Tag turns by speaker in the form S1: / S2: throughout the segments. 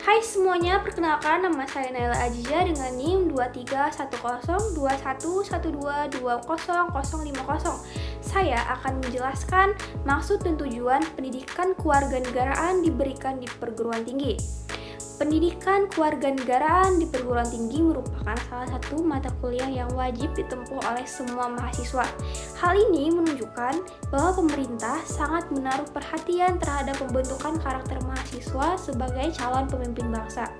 S1: Hai semuanya, perkenalkan nama saya Naila Aziza dengan NIM 23102112120050. Saya akan menjelaskan maksud dan tujuan pendidikan kewarganegaraan diberikan di perguruan tinggi. Pendidikan kewarganegaraan di perguruan tinggi merupakan salah satu mata kuliah yang wajib ditempuh oleh semua mahasiswa. Hal ini menunjukkan bahwa pemerintah sangat menaruh perhatian terhadap pembentukan karakter mahasiswa sebagai calon pemimpin bangsa.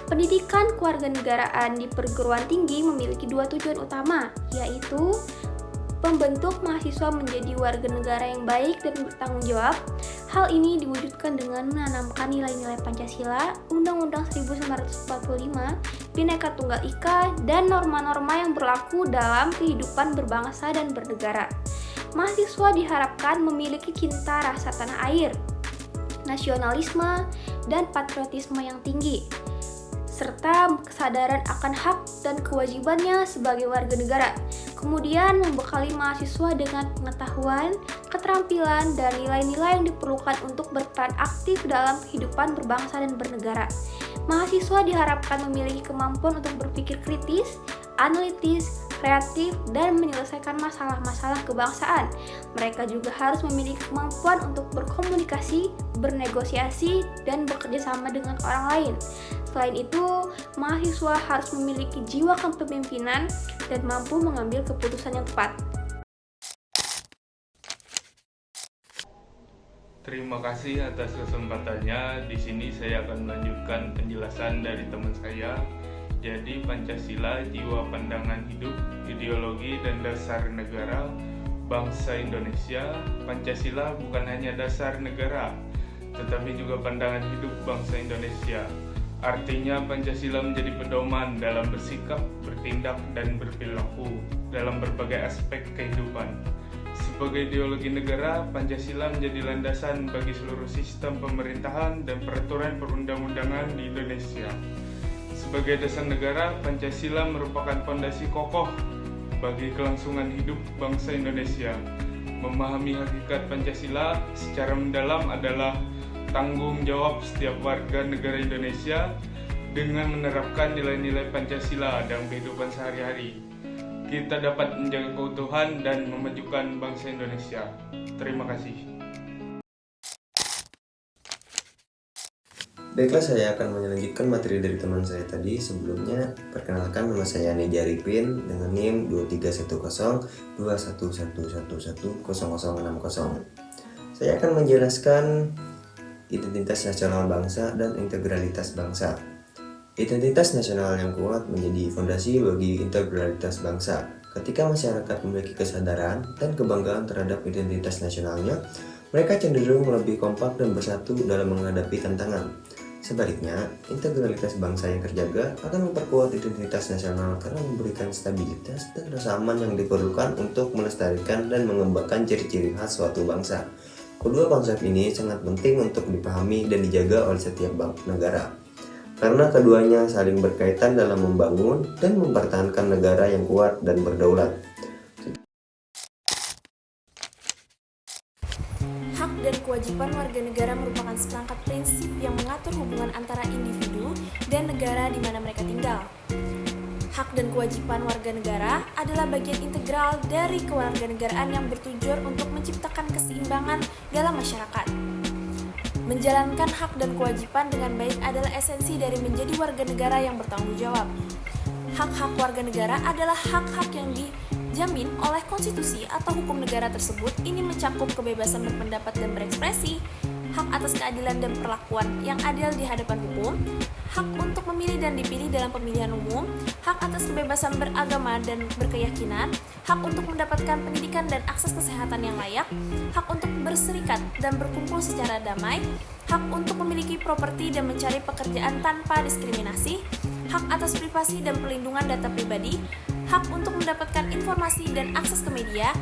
S1: Pendidikan kewarganegaraan di perguruan tinggi memiliki dua tujuan utama, yaitu membentuk mahasiswa menjadi warga negara yang baik dan bertanggung jawab. Hal ini diwujudkan dengan menanamkan nilai-nilai Pancasila, Undang-Undang 1945, Bhinneka Tunggal Ika, dan norma-norma yang berlaku dalam kehidupan berbangsa dan bernegara. Mahasiswa diharapkan memiliki cinta rasa tanah air, nasionalisme, dan patriotisme yang tinggi, serta kesadaran akan hak dan kewajibannya sebagai warga negara. Kemudian membekali mahasiswa dengan pengetahuan, keterampilan, dan nilai-nilai yang diperlukan untuk berperan aktif dalam kehidupan berbangsa dan bernegara. Mahasiswa diharapkan memiliki kemampuan untuk berpikir kritis, analitis, kreatif, dan menyelesaikan masalah-masalah kebangsaan. Mereka juga harus memiliki kemampuan untuk berkomunikasi, bernegosiasi, dan bekerja sama dengan orang lain. Selain itu, mahasiswa harus memiliki jiwa kepemimpinan dan mampu mengambil keputusan yang tepat.
S2: Terima kasih atas kesempatannya. Di sini saya akan melanjutkan penjelasan dari teman saya. Jadi Pancasila, jiwa pandangan hidup, ideologi dan dasar negara bangsa Indonesia. Pancasila bukan hanya dasar negara, tetapi juga pandangan hidup bangsa Indonesia. Artinya Pancasila menjadi pedoman dalam bersikap, bertindak, dan berperilaku dalam berbagai aspek kehidupan. Sebagai ideologi negara, Pancasila menjadi landasan bagi seluruh sistem pemerintahan dan peraturan perundang-undangan di Indonesia. Sebagai dasar negara, Pancasila merupakan fondasi kokoh bagi kelangsungan hidup bangsa Indonesia. Memahami hakikat Pancasila secara mendalam adalah tanggung jawab setiap warga negara Indonesia dengan menerapkan nilai-nilai Pancasila dalam kehidupan sehari-hari. Kita dapat menjaga keutuhan dan memajukan bangsa Indonesia. Terima kasih.
S3: Baiklah, saya akan melanjutkan materi dari teman saya tadi. Sebelumnya, perkenalkan nama saya Neja Arifin dengan NIM 23102111110060. Saya akan menjelaskan identitas nasional bangsa dan integralitas bangsa. Identitas nasional yang kuat menjadi fondasi bagi integralitas bangsa. Ketika masyarakat memiliki kesadaran dan kebanggaan terhadap identitas nasionalnya, mereka cenderung lebih kompak dan bersatu dalam menghadapi tantangan. Sebaliknya, integralitas bangsa yang terjaga akan memperkuat identitas nasional karena memberikan stabilitas dan rasa aman yang diperlukan untuk melestarikan dan mengembangkan ciri-ciri khas suatu bangsa. Kedua konsep ini sangat penting untuk dipahami dan dijaga oleh setiap negara, karena keduanya saling berkaitan dalam membangun dan mempertahankan negara yang kuat dan berdaulat.
S4: Hak dan kewajiban warga negara merupakan seperangkat prinsip yang mengatur hubungan antara individu dan negara di mana mereka tinggal. Hak dan kewajiban warga negara adalah bagian integral dari kewarganegaraan yang bertujuan untuk menciptakan keseimbangan dalam masyarakat. Menjalankan hak dan kewajiban dengan baik adalah esensi dari menjadi warga negara yang bertanggung jawab. Hak-hak warga negara adalah hak-hak yang dijamin oleh konstitusi atau hukum negara tersebut. Ini mencakup kebebasan berpendapat dan berekspresi, hak atas keadilan dan perlakuan yang adil di hadapan hukum, hak untuk memilih dan dipilih dalam pemilihan umum, hak atas kebebasan beragama dan berkeyakinan, hak untuk mendapatkan pendidikan dan akses kesehatan yang layak, hak untuk berserikat dan berkumpul secara damai, hak untuk memiliki properti dan mencari pekerjaan tanpa diskriminasi, hak atas privasi dan perlindungan data pribadi, hak untuk mendapatkan informasi dan akses ke media,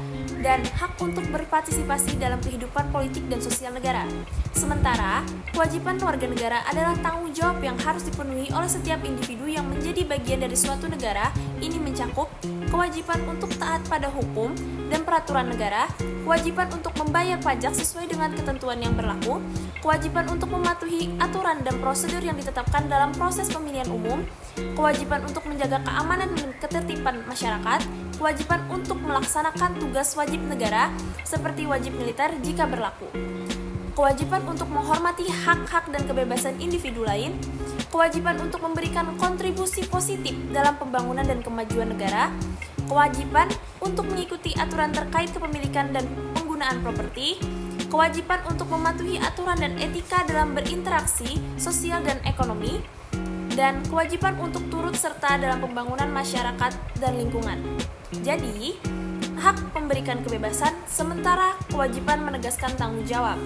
S4: dan hak untuk berpartisipasi dalam kehidupan politik dan sosial negara. Sementara, kewajiban warga negara adalah tanggung jawab yang harus dipenuhi oleh setiap individu yang menjadi bagian dari suatu negara. Ini mencakup kewajiban untuk taat pada hukum, dan peraturan negara, kewajiban untuk membayar pajak sesuai dengan ketentuan yang berlaku, kewajiban untuk mematuhi aturan dan prosedur yang ditetapkan dalam proses pemilihan umum, kewajiban untuk menjaga keamanan dan ketertiban masyarakat, kewajiban untuk melaksanakan tugas wajib negara seperti wajib militer jika berlaku, kewajiban untuk menghormati hak-hak dan kebebasan individu lain, kewajiban untuk memberikan kontribusi positif dalam pembangunan dan kemajuan negara, kewajiban untuk mengikuti aturan terkait kepemilikan dan penggunaan properti, kewajiban untuk mematuhi aturan dan etika dalam berinteraksi sosial dan ekonomi, dan kewajiban untuk turut serta dalam pembangunan masyarakat dan lingkungan. Jadi, hak memberikan kebebasan, sementara kewajiban menegaskan tanggung jawab.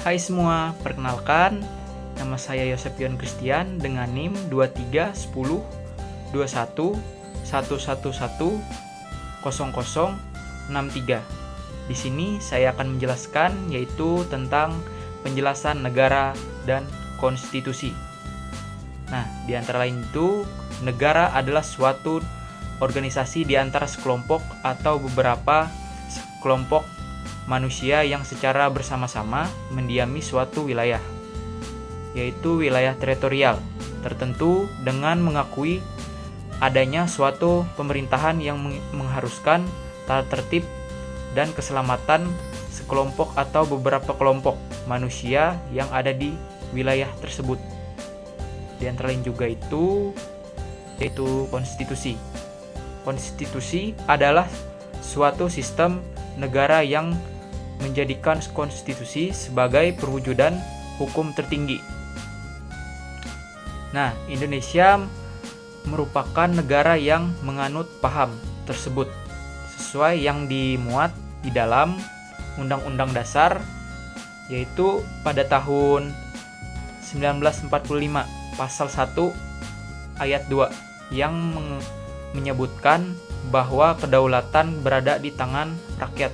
S5: Hai semua, perkenalkan, nama saya Yosef Yon Christian dengan NIM 231021110063. Di sini saya akan menjelaskan yaitu tentang penjelasan negara dan konstitusi. Nah, di antara lain itu, negara adalah suatu organisasi di antara sekelompok atau beberapa kelompok manusia yang secara bersama-sama mendiami suatu wilayah, yaitu wilayah teritorial tertentu dengan mengakui adanya suatu pemerintahan yang mengharuskan tata tertib dan keselamatan sekelompok atau beberapa kelompok manusia yang ada di wilayah tersebut. Di antara lain juga itu yaitu konstitusi. Konstitusi adalah suatu sistem negara yang menjadikan konstitusi sebagai perwujudan hukum tertinggi. Nah, Indonesia merupakan negara yang menganut paham tersebut sesuai yang dimuat di dalam Undang-Undang Dasar, yaitu pada tahun 1945 pasal 1 ayat 2 yang menyebutkan bahwa kedaulatan berada di tangan rakyat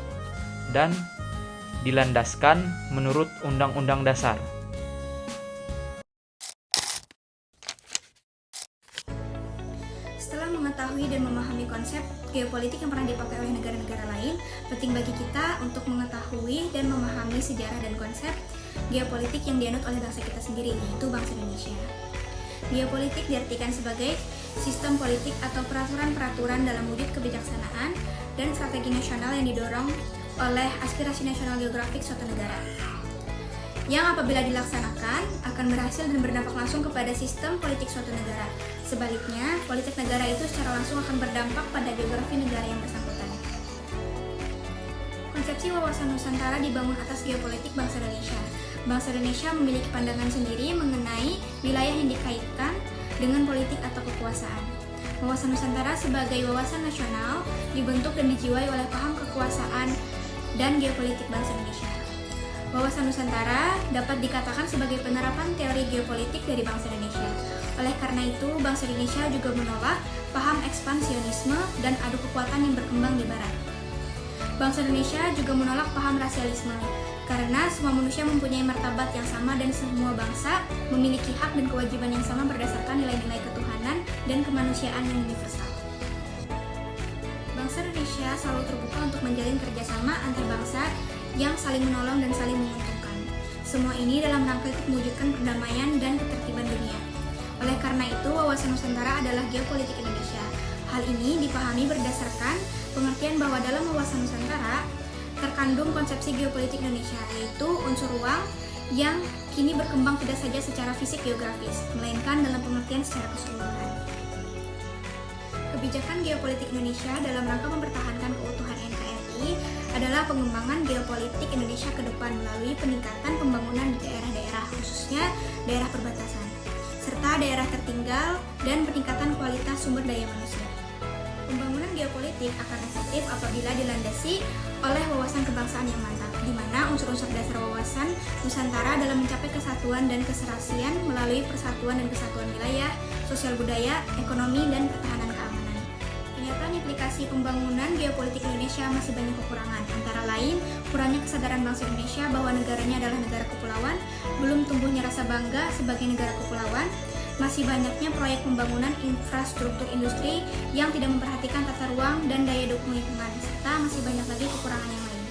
S5: dan dilandaskan menurut Undang-Undang Dasar.
S6: Setelah mengetahui dan memahami konsep geopolitik yang pernah dipakai oleh negara-negara lain, penting bagi kita untuk mengetahui dan memahami sejarah dan konsep geopolitik yang dianut oleh bangsa kita sendiri, yaitu bangsa Indonesia. Geopolitik diartikan sebagai sistem politik atau peraturan-peraturan dalam wujud kebijaksanaan dan strategi nasional yang didorong oleh aspirasi nasional geografik suatu negara, yang apabila dilaksanakan akan berhasil dan berdampak langsung kepada sistem politik suatu negara. Sebaliknya, politik negara itu secara langsung akan berdampak pada geografi negara yang bersangkutan. Konsepsi wawasan Nusantara dibangun atas geopolitik bangsa Indonesia. Bangsa Indonesia memiliki pandangan sendiri mengenai wilayah yang dikaitkan dengan politik atau kekuasaan. Wawasan Nusantara sebagai wawasan nasional dibentuk dan dijiwai oleh paham kekuasaan dan geopolitik bangsa Indonesia. Wawasan Nusantara dapat dikatakan sebagai penerapan teori geopolitik dari bangsa Indonesia. Oleh karena itu, bangsa Indonesia juga menolak paham ekspansionisme dan adu kekuatan yang berkembang di Barat. Bangsa Indonesia juga menolak paham rasialisme, karena semua manusia mempunyai martabat yang sama dan semua bangsa memiliki hak dan kewajiban yang sama berdasarkan nilai-nilai ketuhanan dan kemanusiaan yang universal. Bangsa Indonesia selalu terbuka untuk menjalin kerjasama antar bangsa yang saling menolong dan saling menguntungkan. Semua ini dalam rangka untuk mewujudkan perdamaian dan ketertiban dunia. Oleh karena itu, wawasan Nusantara adalah geopolitik Indonesia. Hal ini dipahami berdasarkan pengertian bahwa dalam wawasan Nusantara terkandung konsepsi geopolitik Indonesia, yaitu unsur ruang yang kini berkembang tidak saja secara fisik geografis, melainkan dalam pengertian secara keseluruhan. Kebijakan geopolitik Indonesia dalam rangka mempertahankan keutuhan NKRI adalah pengembangan geopolitik Indonesia ke depan melalui peningkatan pembangunan di daerah-daerah, khususnya daerah perbatasan, serta daerah tertinggal dan peningkatan kualitas sumber daya manusia. Pembangunan geopolitik akan efektif apabila dilandasi oleh wawasan kebangsaan yang mantap, di mana unsur-unsur dasar wawasan Nusantara dalam mencapai kesatuan dan keserasian melalui persatuan dan kesatuan wilayah, sosial budaya, ekonomi, dan pertahanan keamanan. Kenyataan implikasi pembangunan geopolitik Indonesia masih banyak kekurangan, antara lain kurangnya kesadaran bangsa Indonesia bahwa negaranya adalah negara kepulauan, belum tumbuhnya rasa bangga sebagai negara kepulauan, masih banyaknya proyek pembangunan infrastruktur industri yang tidak memperhatikan tata ruang dan daya dukung lingkungan, serta masih banyak lagi kekurangan yang lain.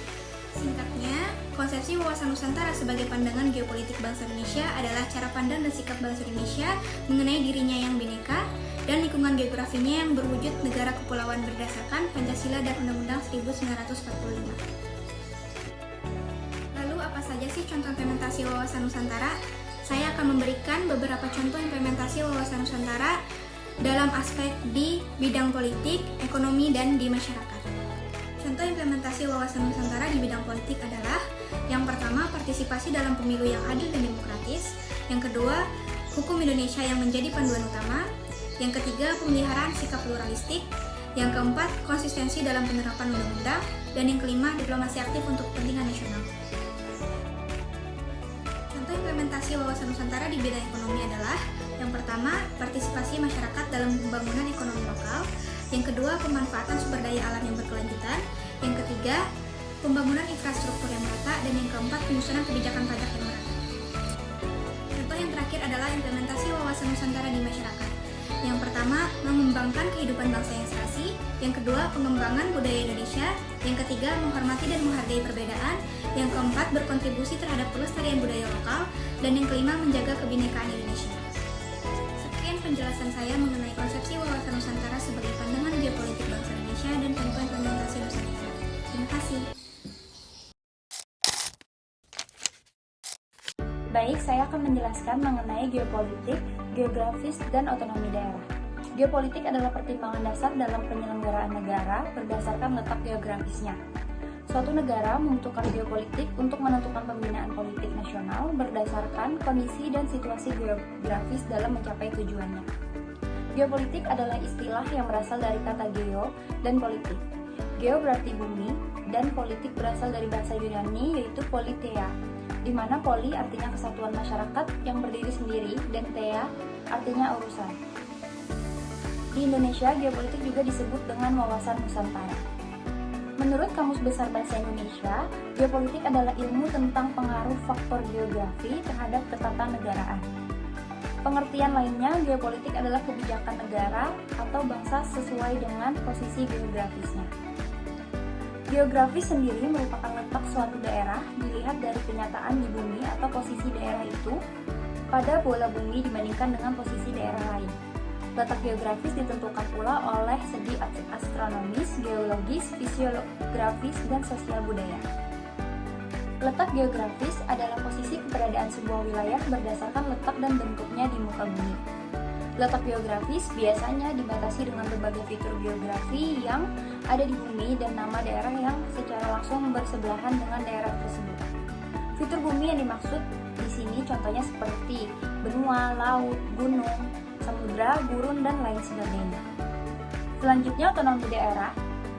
S6: Singkatnya, konsepsi wawasan Nusantara sebagai pandangan geopolitik bangsa Indonesia adalah cara pandang dan sikap bangsa Indonesia mengenai dirinya yang bineka dan lingkungan geografinya yang berwujud negara kepulauan berdasarkan Pancasila dan Undang-Undang 1945. Lalu apa saja sih contoh implementasi wawasan Nusantara? Saya akan memberikan beberapa contoh implementasi wawasan Nusantara dalam aspek di bidang politik, ekonomi, dan di masyarakat. Contoh implementasi wawasan Nusantara di bidang politik adalah: yang pertama, partisipasi dalam pemilu yang adil dan demokratis; yang kedua, hukum Indonesia yang menjadi panduan utama; yang ketiga, pemeliharaan sikap pluralistik; yang keempat, konsistensi dalam penerapan undang-undang; dan yang kelima, diplomasi aktif untuk kepentingan nasional. Contoh implementasi wawasan Nusantara di bidang ekonomi adalah: yang pertama, partisipasi masyarakat dalam pembangunan ekonomi lokal; yang kedua, pemanfaatan sumber daya alam yang berkelanjutan; yang ketiga, pembangunan infrastruktur yang merata; dan yang keempat, penyusunan kebijakan pajak yang merata. Contoh yang terakhir adalah implementasi wawasan Nusantara di masyarakat. Yang pertama, mengembangkan kehidupan bangsa yang serasi; yang kedua, pengembangan budaya Indonesia; yang ketiga, menghormati dan menghargai perbedaan; yang keempat, berkontribusi terhadap pelestarian budaya lokal; dan yang kelima, menjaga kebinekaan Indonesia. Sekian penjelasan saya mengenai konsepsi wawasan Nusantara sebagai pandangan geopolitik bangsa Indonesia dan contoh implementasi Nusantara. Terima kasih.
S1: Baik, saya akan menjelaskan mengenai geopolitik, geografis, dan otonomi daerah. Geopolitik adalah pertimbangan dasar dalam penyelenggaraan negara berdasarkan letak geografisnya. Suatu negara membutuhkan geopolitik untuk menentukan pembinaan politik nasional berdasarkan kondisi dan situasi geografis dalam mencapai tujuannya. Geopolitik adalah istilah yang berasal dari kata geo dan politik. Geo berarti bumi, dan politik berasal dari bahasa Yunani yaitu politeia, di mana poli artinya kesatuan masyarakat yang berdiri sendiri dan thea artinya urusan. Di Indonesia, geopolitik juga disebut dengan wawasan Nusantara. Menurut Kamus Besar Bahasa Indonesia, geopolitik adalah ilmu tentang pengaruh faktor geografi terhadap ketatanegaraan. Pengertian lainnya, geopolitik adalah kebijakan negara atau bangsa sesuai dengan posisi geografisnya. Geografis sendiri merupakan letak suatu daerah dilihat dari kenyataan di bumi atau posisi daerah itu pada bola bumi dibandingkan dengan posisi daerah lain. Letak geografis ditentukan pula oleh segi astronomis, geologis, fisiografis, dan sosial budaya. Letak geografis adalah posisi keberadaan sebuah wilayah berdasarkan letak dan bentuknya di muka bumi. Letak geografis biasanya dibatasi dengan berbagai fitur geografi yang ada di bumi dan nama daerah yang secara langsung bersebelahan dengan daerah tersebut. Fitur bumi yang dimaksud di sini contohnya seperti benua, laut, gunung, samudra, gurun, dan lain sebagainya. Selanjutnya, otonomi daerah.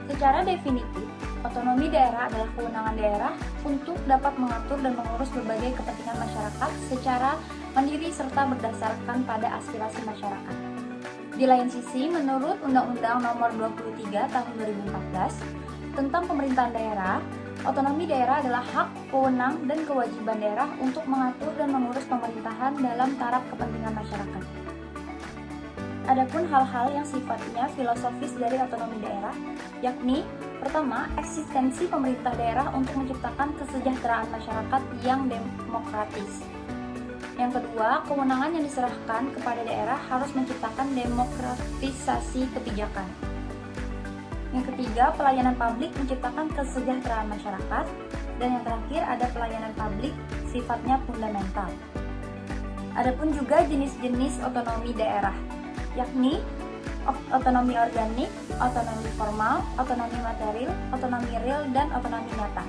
S1: Secara definitif, otonomi daerah adalah kewenangan daerah untuk dapat mengatur dan mengurus berbagai kepentingan masyarakat secara mandiri serta berdasarkan pada aspirasi masyarakat. Di lain sisi, menurut Undang-Undang Nomor 23 Tahun 2014 tentang pemerintahan daerah, otonomi daerah adalah hak, wewenang, dan kewajiban daerah untuk mengatur dan mengurus pemerintahan dalam taraf kepentingan masyarakat. Adapun hal-hal yang sifatnya filosofis dari otonomi daerah, yakni pertama, eksistensi pemerintah daerah untuk menciptakan kesejahteraan masyarakat yang demokratis. Yang kedua, kewenangan yang diserahkan kepada daerah harus menciptakan demokratisasi kebijakan. Yang ketiga, pelayanan publik menciptakan kesejahteraan masyarakat. Dan yang terakhir, ada pelayanan publik sifatnya fundamental. Adapun juga jenis-jenis otonomi daerah, yakni otonomi organik, otonomi formal, otonomi material, otonomi real, dan otonomi nyata.